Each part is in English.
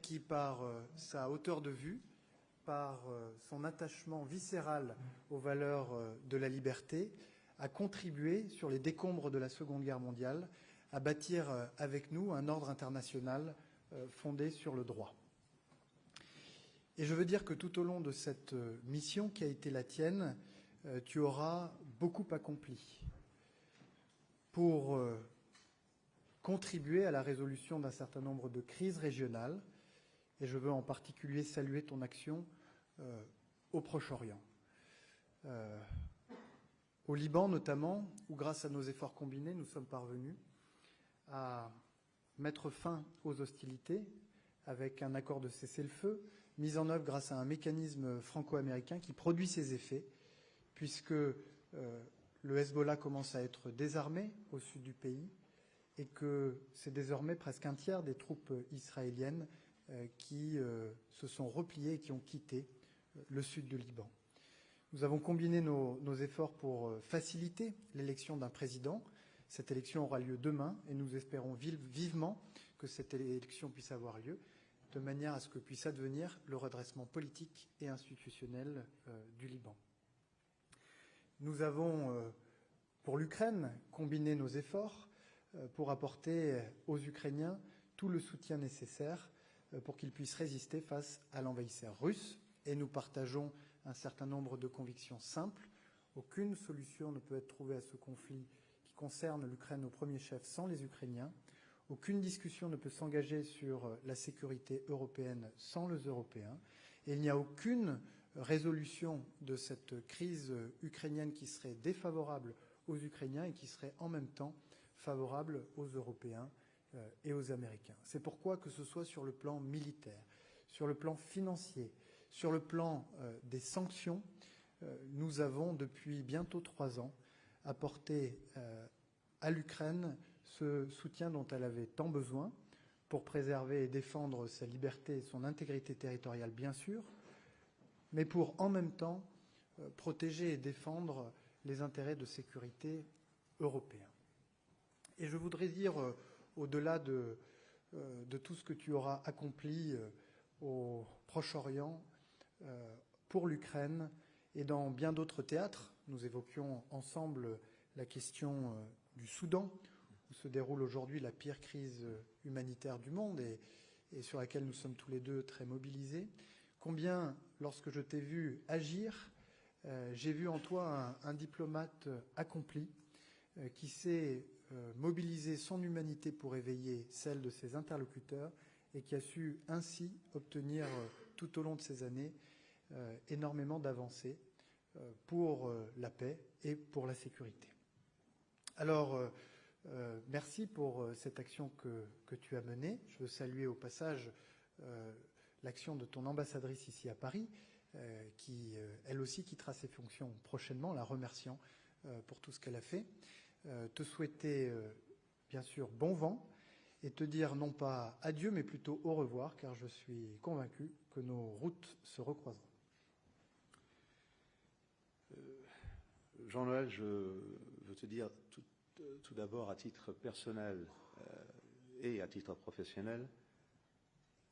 qui, par sa hauteur de vue, par son attachement viscéral aux valeurs de la liberté, a contribué, sur les décombres de la Seconde Guerre mondiale, à bâtir avec nous un ordre international fondé sur le droit. Et je veux dire que tout au long de cette mission qui a été la tienne, tu auras beaucoup accompli pour contribuer à la résolution d'un certain nombre de crises régionales. Et je veux en particulier saluer ton action au Proche-Orient. Au Liban notamment, où grâce à nos efforts combinés, nous sommes parvenus à mettre fin aux hostilités avec un accord de cessez-le-feu, mis en œuvre grâce à un mécanisme franco-américain qui produit ses effets, puisque le Hezbollah commence à être désarmé au sud du pays et que c'est désormais presque un tiers des troupes israéliennes qui se sont repliées et qui ont quitté le sud du Liban. Nous avons combiné nos efforts pour faciliter l'élection d'un président. Cette élection aura lieu demain et nous espérons vivement que cette élection puisse avoir lieu de manière à ce que puisse advenir le redressement politique et institutionnel du Liban. Nous avons, pour l'Ukraine, combiné nos efforts pour apporter aux Ukrainiens tout le soutien nécessaire pour qu'ils puissent résister face à l'envahisseur russe. Et nous partageons un certain nombre de convictions simples. Aucune solution ne peut être trouvée à ce conflit qui concerne l'Ukraine au premier chef sans les Ukrainiens. Aucune discussion ne peut s'engager sur la sécurité européenne sans les Européens. Et il n'y a aucune résolution de cette crise ukrainienne qui serait défavorable aux Ukrainiens et qui serait en même temps favorable aux Européens et aux Américains. C'est pourquoi, que ce soit sur le plan militaire, sur le plan financier, sur le plan des sanctions, nous avons depuis bientôt 3 ans apporté à l'Ukraine ce soutien dont elle avait tant besoin pour préserver et défendre sa liberté et son intégrité territoriale, bien sûr, mais pour en même temps protéger et défendre les intérêts de sécurité européens. Et je voudrais dire, au-delà de tout ce que tu auras accompli au Proche-Orient, pour l'Ukraine et dans bien d'autres théâtres, nous évoquions ensemble la question du Soudan, où se déroule aujourd'hui la pire crise humanitaire du monde et sur laquelle nous sommes tous les deux très mobilisés. Combien, lorsque je t'ai vu agir, j'ai vu en toi un diplomate accompli qui sait mobiliser son humanité pour éveiller celle de ses interlocuteurs et qui a su ainsi obtenir tout au long de ces années énormément d'avancées pour la paix et pour la sécurité. Alors, merci pour cette action que tu as menée. Je veux saluer au passage l'action de ton ambassadrice ici à Paris, qui, elle aussi, quittera ses fonctions prochainement, la remerciant pour tout ce qu'elle a fait. Te souhaiter, bien sûr, bon vent et te dire non pas adieu, mais plutôt au revoir, car je suis convaincu que nos routes se recroiseront. Jean-Noël, je veux te dire tout d'abord à titre personnel et à titre professionnel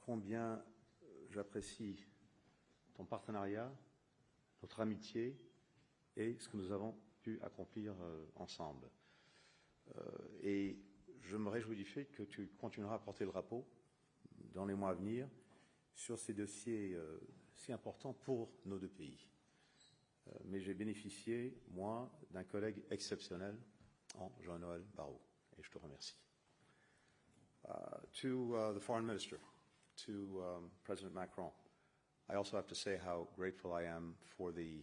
combien j'apprécie ton partenariat, notre amitié et ce que nous avons pu accomplir ensemble. Et je me réjouis du fait que tu continueras à porter le drapeau dans les mois à venir sur ces dossiers si importants pour nos deux pays. Mais j'ai bénéficié, moi, d'un collègue exceptionnel en Jean-Noël Barro, et je te remercie. To the Foreign Minister, to President Macron, I also have to say how grateful I am for the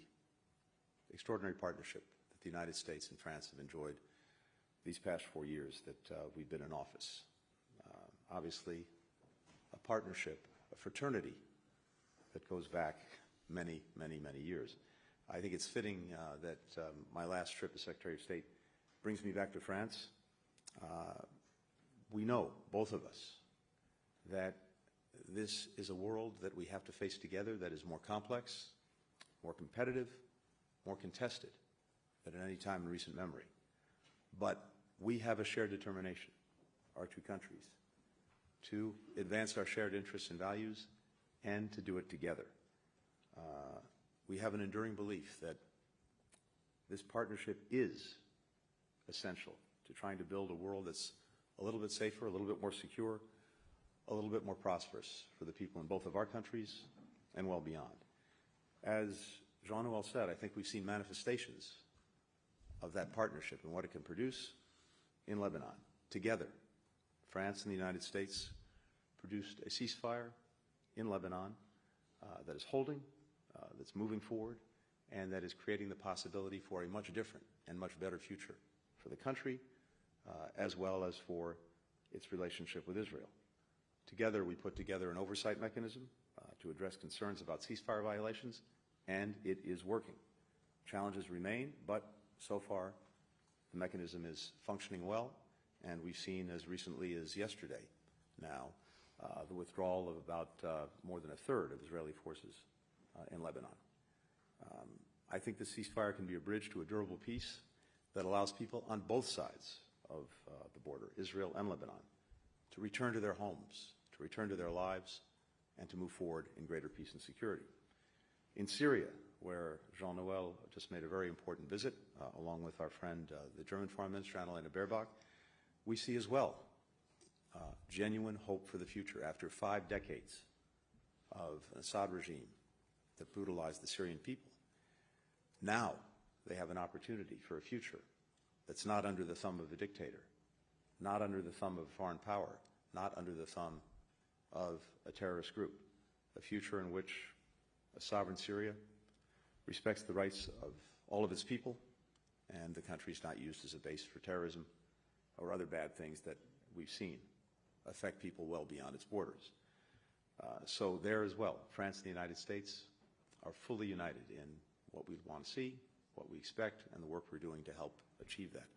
extraordinary partnership that the United States and France have enjoyed these past 4 years that we've been in office. Obviously, a partnership, a fraternity that goes back many, many, many years. I think it's fitting that my last trip as Secretary of State brings me back to France. We know, both of us, that this is a world that we have to face together that is more complex, more competitive, more contested than at any time in recent memory. But we have a shared determination, our two countries, to advance our shared interests and values, and to do it together. We have an enduring belief that this partnership is essential to trying to build a world that's a little bit safer, a little bit more secure, a little bit more prosperous for the people in both of our countries and well beyond. As Jean-Noel said, I think we've seen manifestations of that partnership and what it can produce in Lebanon. Together, France and the United States produced a ceasefire in Lebanon that is holding, that's moving forward, and that is creating the possibility for a much different and much better future for the country, as well as for its relationship with Israel. Together, we put together an oversight mechanism to address concerns about ceasefire violations, and it is working. Challenges remain, but so far the mechanism is functioning well, and we've seen as recently as yesterday now the withdrawal of about more than a third of Israeli forces in Lebanon. I think the ceasefire can be a bridge to a durable peace that allows people on both sides of the border, Israel and Lebanon, to return to their homes, to return to their lives, and to move forward in greater peace and security. In Syria, where Jean-Noel just made a very important visit, along with our friend, the German Foreign Minister, Annalena Baerbock, we see as well genuine hope for the future after 5 decades of an Assad regime that brutalized the Syrian people. Now they have an opportunity for a future that's not under the thumb of a dictator, not under the thumb of a foreign power, not under the thumb of a terrorist group, a future in which a sovereign Syria respects the rights of all of its people, and the country is not used as a base for terrorism or other bad things that we've seen affect people well beyond its borders. So there as well, France and the United States are fully united in what we want to see, what we expect, and the work we're doing to help achieve that.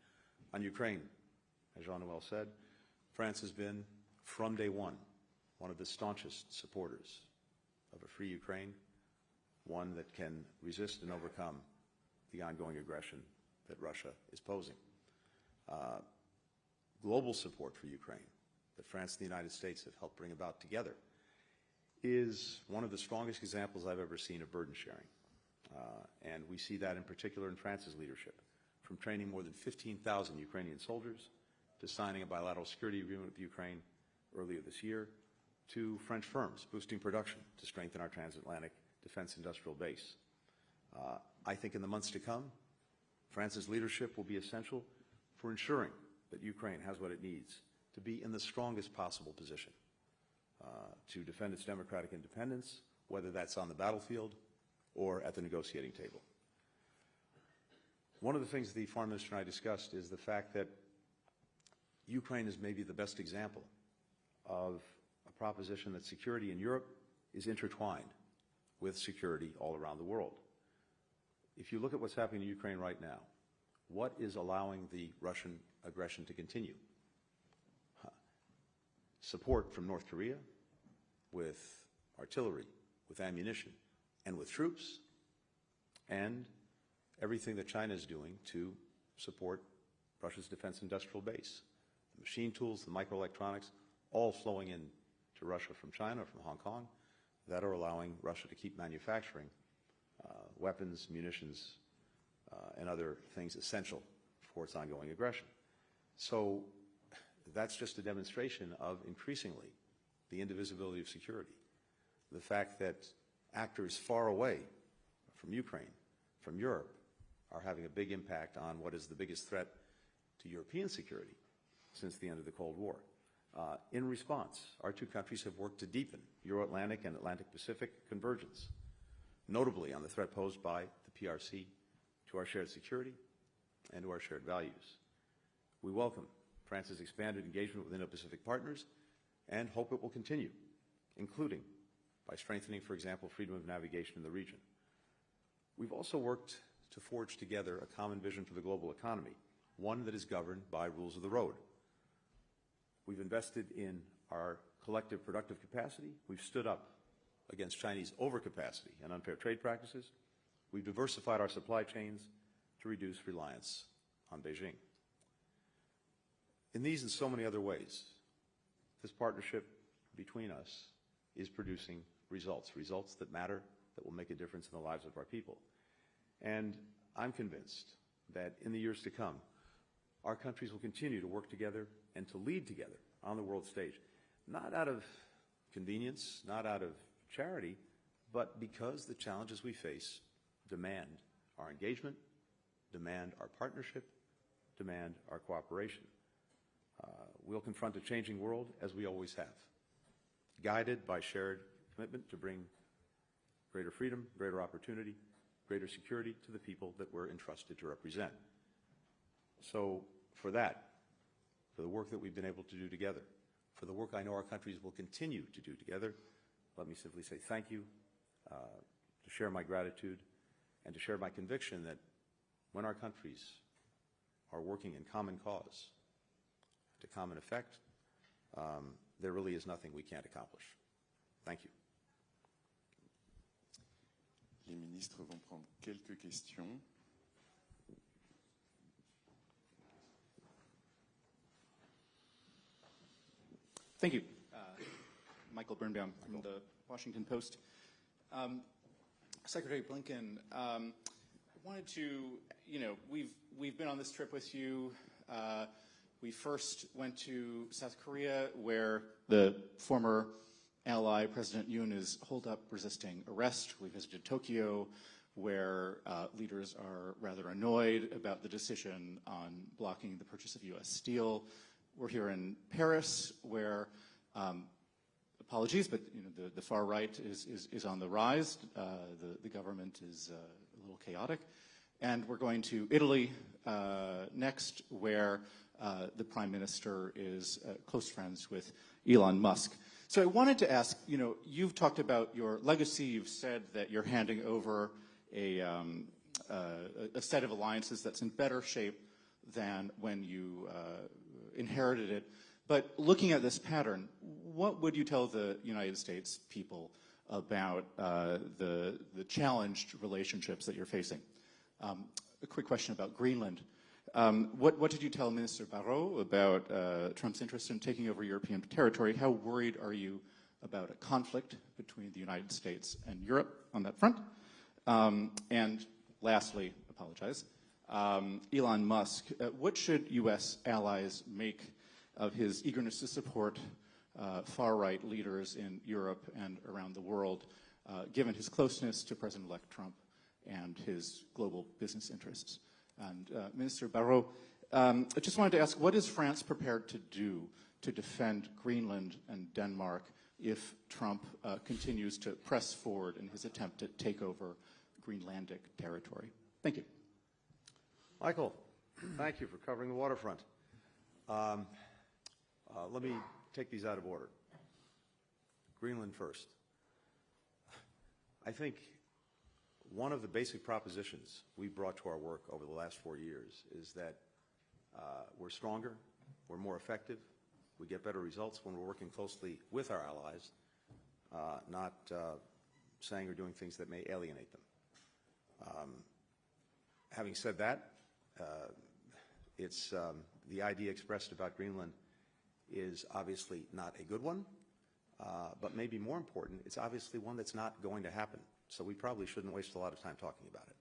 On Ukraine, as Jean-Noel said, France has been, from day one of the staunchest supporters of a free Ukraine, one that can resist and overcome the ongoing aggression that Russia is posing. Global support for Ukraine that France and the United States have helped bring about together is one of the strongest examples I've ever seen of burden sharing. And we see that in particular in France's leadership, from training more than 15,000 Ukrainian soldiers to signing a bilateral security agreement with Ukraine earlier this year, to French firms boosting production to strengthen our transatlantic defense industrial base. I think in the months to come, France's leadership will be essential for ensuring that Ukraine has what it needs to be in the strongest possible position to defend its democratic independence, whether that's on the battlefield or at the negotiating table. One of the things the Foreign Minister and I discussed is the fact that Ukraine is maybe the best example of a proposition that security in Europe is intertwined with security all around the world. If you look at what's happening in Ukraine right now, what is allowing the Russian aggression to continue? Support from North Korea with artillery, with ammunition, and with troops, and everything that China is doing to support Russia's defense industrial base. The machine tools, the microelectronics, all flowing in to Russia from China, from Hong Kong, that are allowing Russia to keep manufacturing weapons, munitions, and other things essential for its ongoing aggression. So that's just a demonstration of increasingly the indivisibility of security. The fact that actors far away from Ukraine, from Europe, are having a big impact on what is the biggest threat to European security since the end of the Cold War. In response, our two countries have worked to deepen Euro-Atlantic and Atlantic-Pacific convergence, notably on the threat posed by the PRC to our shared security and to our shared values. We welcome France's expanded engagement with Indo-Pacific partners and hope it will continue, including by strengthening, for example, freedom of navigation in the region. We've also worked to forge together a common vision for the global economy, one that is governed by rules of the road. We've invested in our collective productive capacity. We've stood up against Chinese overcapacity and unfair trade practices. We've diversified our supply chains to reduce reliance on Beijing. In these and so many other ways, this partnership between us is producing results, results that matter, that will make a difference in the lives of our people. And I'm convinced that in the years to come, our countries will continue to work together and to lead together on the world stage, not out of convenience, not out of charity, but because the challenges we face demand our engagement, demand our partnership, demand our cooperation. We'll confront a changing world as we always have, guided by shared commitment to bring greater freedom, greater opportunity, greater security to the people that we're entrusted to represent. So for that, for the work that we've been able to do together, for the work I know our countries will continue to do together, let me simply say thank you, to share my gratitude, and to share my conviction that when our countries are working in common cause, to common effect, there really is nothing we can't accomplish. Thank you. Les ministres vont prendre quelques questions. Thank you. Michael Birnbaum from the Washington Post. Secretary Blinken, I wanted to, we've been on this trip with you. We first went to South Korea, where the former ally, President Yoon, is holed up resisting arrest. We visited Tokyo, where leaders are rather annoyed about the decision on blocking the purchase of U.S. steel. We're here in Paris, where, apologies, but the far right is on the rise. The government is a little chaotic. And we're going to Italy next, where the Prime Minister is close friends with Elon Musk. So I wanted to ask, you've talked about your legacy. You've said that you're handing over a set of alliances that's in better shape than when you inherited it. But looking at this pattern, what would you tell the United States people about the challenged relationships that you're facing? A quick question about Greenland. What did you tell Minister Barro about Trump's interest in taking over European territory? How worried are you about a conflict between the United States and Europe on that front? And lastly, apologize, Elon Musk. What should U.S. allies make of his eagerness to support far-right leaders in Europe and around the world, given his closeness to President-elect Trump and his global business interests? And Minister Barro, I just wanted to ask, what is France prepared to do to defend Greenland and Denmark if Trump continues to press forward in his attempt to take over Greenlandic territory? Thank you. Michael, thank you for covering the waterfront. Let me take these out of order. Greenland first. I think one of the basic propositions we brought to our work over the last 4 years is that we're stronger, we're more effective, we get better results when we're working closely with our allies, not saying or doing things that may alienate them. Having said that, it's the idea expressed about Greenland is obviously not a good one, but maybe more important, it's obviously one that's not going to happen. So we probably shouldn't waste a lot of time talking about it.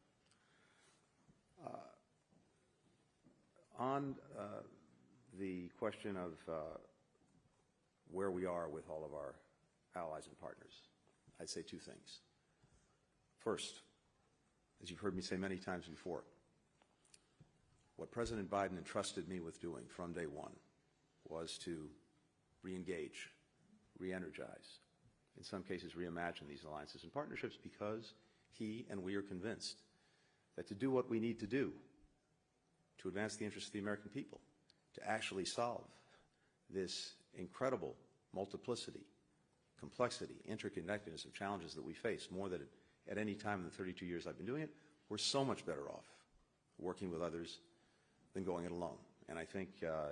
On the question of where we are with all of our allies and partners, I'd say two things. First, as you've heard me say many times before, what President Biden entrusted me with doing from day one was to re-engage, re-energize, in some cases reimagine these alliances and partnerships, because he and we are convinced that to do what we need to do to advance the interests of the American people, to actually solve this incredible multiplicity, complexity, interconnectedness of challenges that we face more than at any time in the 32 years I've been doing it, we're so much better off working with others than going it alone. And I think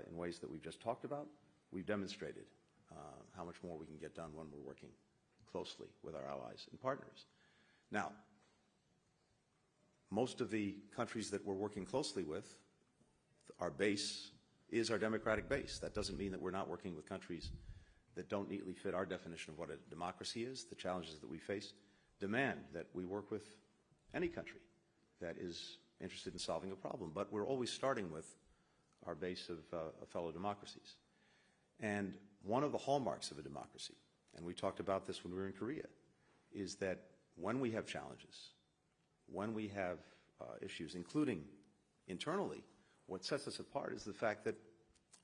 in ways that we've just talked about, we've demonstrated how much more we can get done when we're working closely with our allies and partners. Now, most of the countries that we're working closely with, our base is our democratic base. That doesn't mean that we're not working with countries that don't neatly fit our definition of what a democracy is, the challenges that we face, demand that we work with any country that is interested in solving a problem. But we're always starting with our base of fellow democracies. And one of the hallmarks of a democracy, and we talked about this when we were in Korea, is that when we have challenges, when we have issues, including internally, what sets us apart is the fact that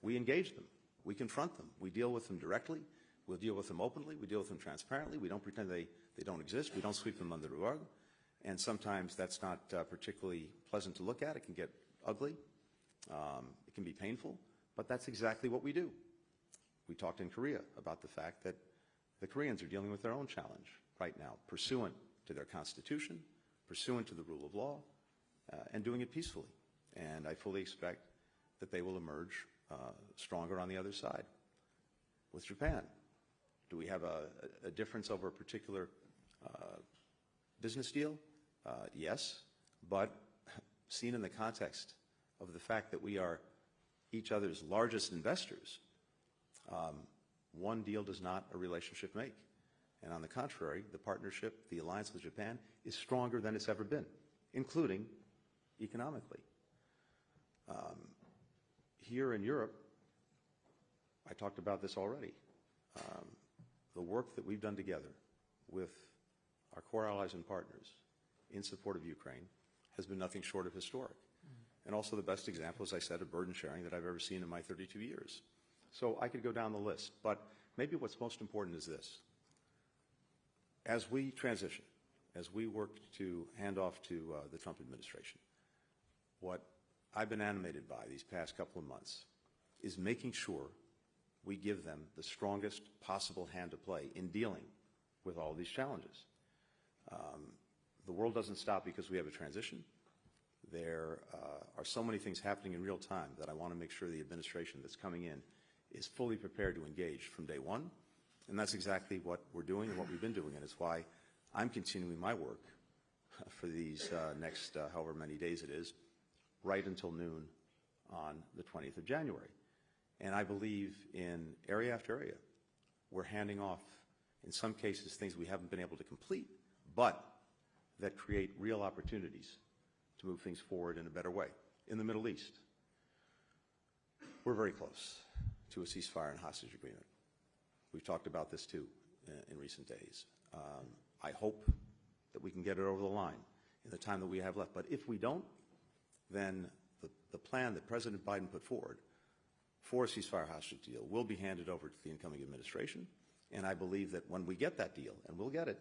we engage them, we confront them, we deal with them directly, we'll deal with them openly, we deal with them transparently, we don't pretend they don't exist, we don't sweep them under the rug, and sometimes that's not particularly pleasant to look at. It can get ugly, it can be painful, but that's exactly what we do. We talked in Korea about the fact that the Koreans are dealing with their own challenge right now, pursuant to their constitution, pursuant to the rule of law, and doing it peacefully. And I fully expect that they will emerge stronger on the other side. With Japan, do we have a difference over a particular business deal? Yes, but seen in the context of the fact that we are each other's largest investors, one deal does not a relationship make. And on the contrary, the partnership, the alliance with Japan, is stronger than it's ever been, including economically. Here in Europe, I talked about this already. The work that we've done together with our core allies and partners in support of Ukraine has been nothing short of historic. And also the best example, as I said, of burden sharing that I've ever seen in my 32 years. So I could go down the list, but maybe what's most important is this. As we transition, as we work to hand off to the Trump administration, what I've been animated by these past couple of months is making sure we give them the strongest possible hand to play in dealing with all these challenges. The world doesn't stop because we have a transition. There are so many things happening in real time that I want to make sure the administration that's coming in is fully prepared to engage from day one. And that's exactly what we're doing and what we've been doing. And it's why I'm continuing my work for these next however many days it is, right until noon on the 20th of January. And I believe in area after area, we're handing off, in some cases, things we haven't been able to complete, but that create real opportunities to move things forward in a better way. In the Middle East, we're very close to a ceasefire and hostage agreement. We've talked about this too in recent days. I hope that we can get it over the line in the time that we have left. But if we don't, then the plan that President Biden put forward for a ceasefire hostage deal will be handed over to the incoming administration. And I believe that when we get that deal, and we'll get it,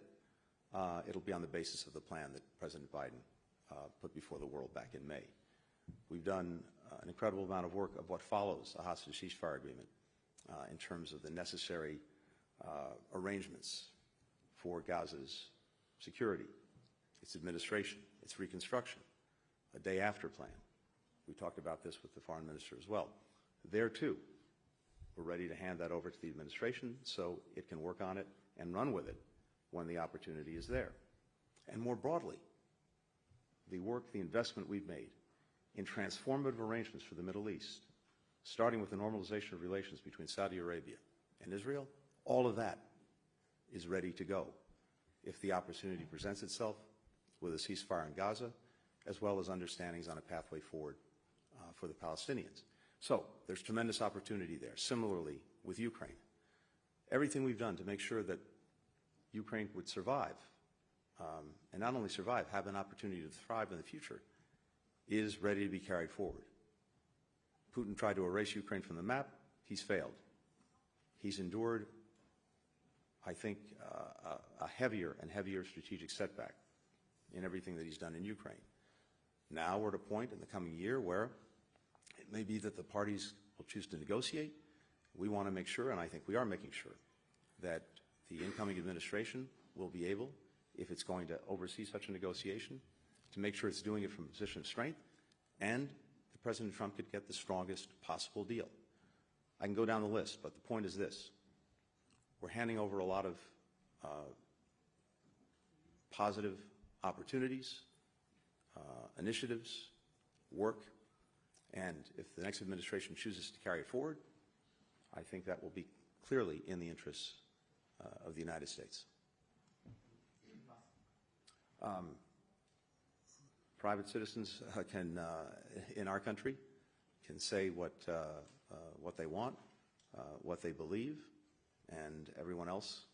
it'll be on the basis of the plan that President Biden put before the world back in May. We've done an incredible amount of work of what follows a hostage ceasefire agreement in terms of the necessary arrangements for Gaza's security, its administration, its reconstruction, a day after plan. We talked about this with the foreign minister as well. There too, we're ready to hand that over to the administration so it can work on it and run with it when the opportunity is there. And more broadly, the work, the investment we've made in transformative arrangements for the Middle East, starting with the normalization of relations between Saudi Arabia and Israel, all of that is ready to go if the opportunity presents itself with a ceasefire in Gaza, as well as understandings on a pathway forward for the Palestinians. So there's tremendous opportunity there. Similarly, with Ukraine, everything we've done to make sure that Ukraine would survive, and not only survive, have an opportunity to thrive in the future, is ready to be carried forward. Putin tried to erase Ukraine from the map. He's failed. He's endured, I think, a heavier and heavier strategic setback in everything that he's done in Ukraine. Now we're at a point in the coming year where it may be that the parties will choose to negotiate. We want to make sure, and I think we are making sure, that the incoming administration will be able, if it's going to oversee such a negotiation, to make sure it's doing it from a position of strength, and that President Trump could get the strongest possible deal. I can go down the list, but the point is this. We're handing over a lot of positive opportunities, initiatives, work, and if the next administration chooses to carry it forward, I think that will be clearly in the interests of the United States. Private citizens can, in our country, can say what they want, what they believe, and everyone else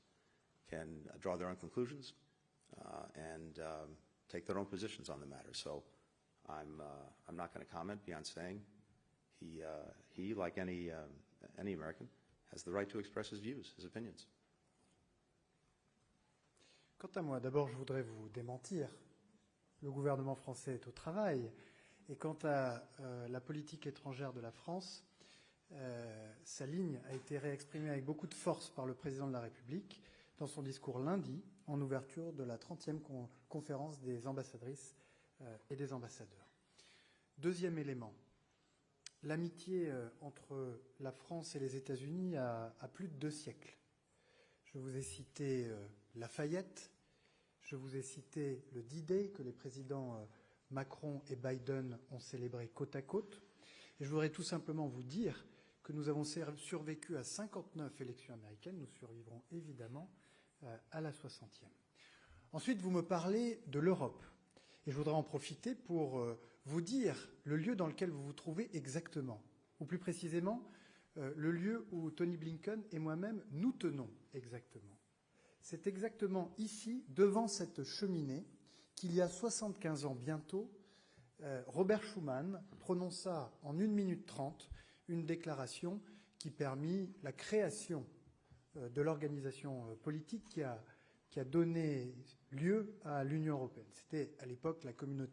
can draw their own conclusions and take their own positions on the matter. So I'm not going to comment beyond saying he, like any American, has the right to express his views, his opinions. Quant à moi, d'abord, je voudrais vous démentir. Le gouvernement français est au travail. Et quant à la politique étrangère de la France, sa ligne a été réexprimée avec beaucoup de force par le président de la République dans son discours lundi, en ouverture de la 30e conférence des ambassadrices et des ambassadeurs. Deuxième élément, l'amitié entre la France et les États-Unis a plus de 2 siècles. Je vous ai cité Lafayette, je vous ai cité le D-Day que les présidents Macron et Biden ont célébré côte à côte. Et je voudrais tout simplement vous dire que nous avons survécu à 59 élections américaines, nous survivrons évidemment à la 60e. Ensuite, vous me parlez de l'Europe. Et je voudrais en profiter pour vous dire le lieu dans lequel vous vous trouvez exactement. Ou plus précisément, le lieu où Tony Blinken et moi-même nous tenons exactement. C'est exactement ici, devant cette cheminée, qu'il y a 75 ans bientôt, Robert Schuman prononça en 1 minute 30 une déclaration qui permit la création de l'organisation politique qui a donné lieu à l'Union européenne. C'était à l'époque la communauté